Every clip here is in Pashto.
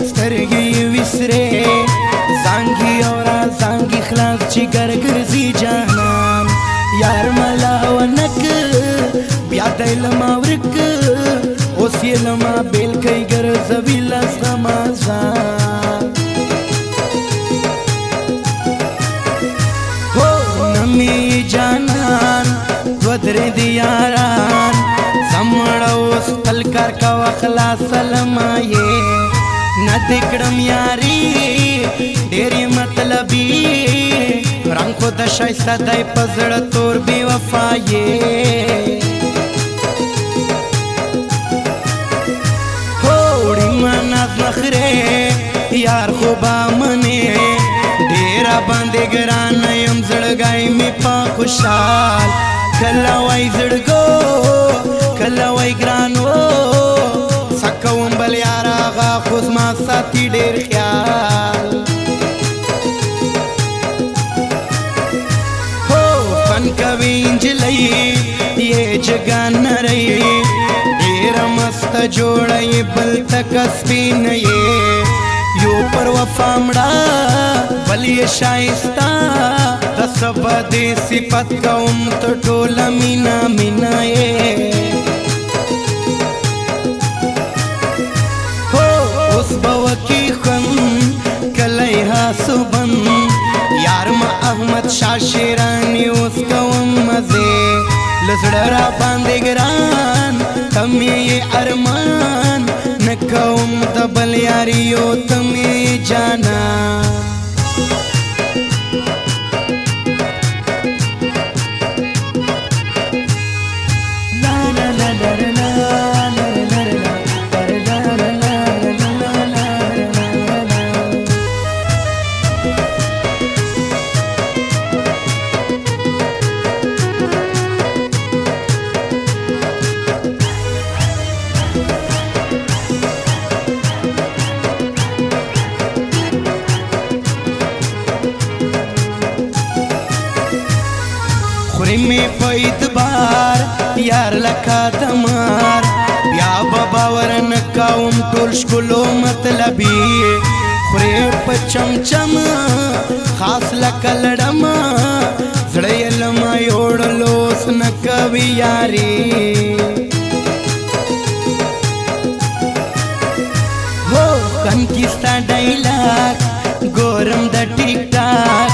سترګې وسرې زانګي او را زانګي خلاص چې ګرګرځي جانان یار ملا ونک بیا دی لما ورک اوس یې لما بیل کوي ګرځوي لاس غمازان هو نمي جانان ودرې دی یاران زمړه اوس خپل کار کوه خلاص سلما یې نه دې کړم یاري ډېرې مطلبي رنګ خو د ښایسته دی په زړه تور بې وفا یې هو وړیمه ناز نخرې یار خو به منې ډېره باندې ګرانه یم زړګی مې په خوشحال کله وای زړګو کله وای ګرانو سکوم بل یار آغا خو زما ساتي ډېر خیال هو فن کوي نجلۍ یې جګه نرۍ ډېره مسته جوړه یې بل تک سپینه یې یو پر وفا مړه بل یې ښایسته د سبا دې صفت کوم ته ټوله مینا مینا یې اوس به وکي خوند کلی هاسوبن یار ما احمد شاه شیراني اوس کوم مزې له زړه را باندې ګران تم یې ارمان نه کوم د بل یاریو تم یې جانان می په اعتبار یار لکه دمار بیا به باور نه کوم ټول ښکلو مطلبي خورې په چمچم خاص لکه لړم زړه یې له ما یوړلو اوس نه کوي یاري هو کن کې ستا ډایلاګ ګورم د ټیک ټاک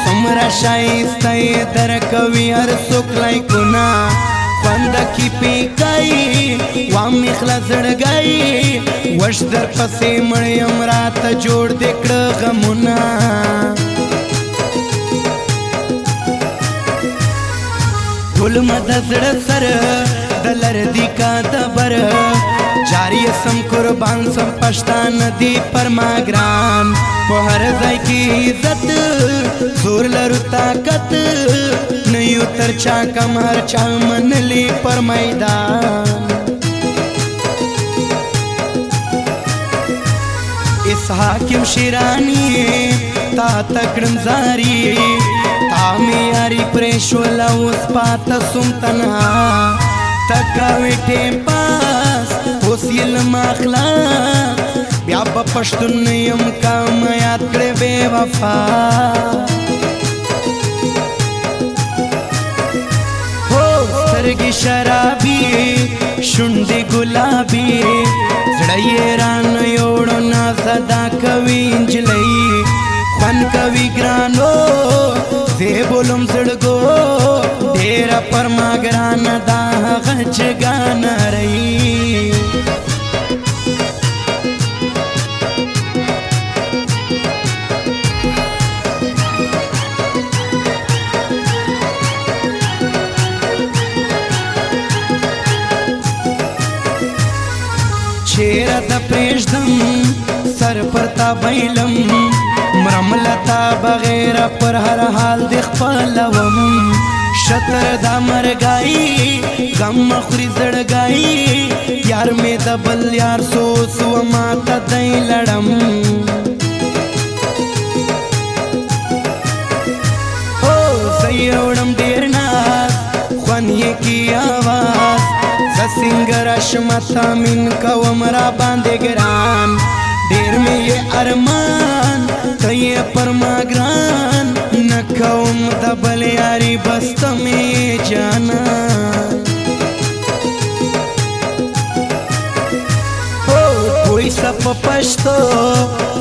څومره ښایسته یې درکوي هر څوک لایکونه خوند کې پې کوي وام مې خله زړګی وش در پسې مړ یم راته جوړ دې کړه غمونه ټول مه د زړه سره د لردي کا دبر جاری سم قربان سم پښتانه دي پر ما ګران په هر ځای کې عزت زور لرو طاقت نه یو تر چا کم هر چا منلی پر میدان اسحاق شیرانی تا تکړم زاری تا می یاری پرېښوله اوس پاته سوم تنها تکاوي ټیم پاس اوس یې له ما خلاص بیا به پښتون یم کا مه یاد کړې بې وفا هو سترګې شرابي شونډې ګلابي زړه یې رانه یوړو نازدا کوي نجلۍ خوند کوي ګرانو زه بولم زړګو ډېره پر ما ګرانه دا هغه جګه نرۍ چیرې د پرېږدم سر پر تا بیلم مرملتا بغیر پر هر حال د خپلوم شطر دا مرګای غم خوري زړګای یار می د بل یار سوس و ما ته دی لړم هو زه یوړم ډېر ناز خوند یې کی آواز زه سینګر اشمتا من کوم را باندې ګران ډېر مې یې ارمان ته یې پر ما ګران نه کوم د بل یاري بس ته مې جانان کوئی سپ پشتو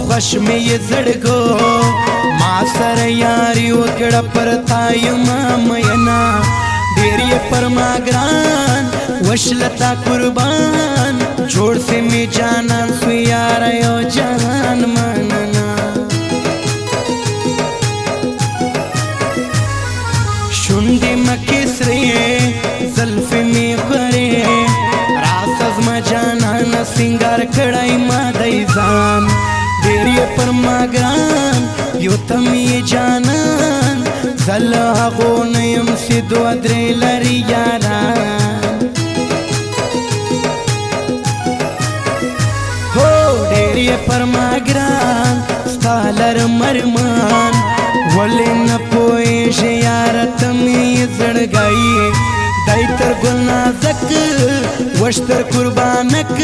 خوش میں یہ زڑگو ما سر یاری وکڑا پرتا یما مینا ډیر یې پر ما ګران وشلتا قربان جوړ سے می جانان سو یار یو جهان مننا شونډې مکې سرې زلفې می غورې راس از ما جانان سنگار کړای ما دی ځان ډېر یې پر ما ګران یو ته مې جانان زه له هغو نه یم چې دوه درې لري یاران هو ډېر یې پر ما ګران ستا لرم ارمان ولې نه پوهېږې یاره ته مې زړګی دای تر ګل نازک وشتر قربانک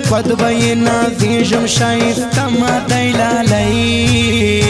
خود به یې نازېږم ښایسته ما دی لالی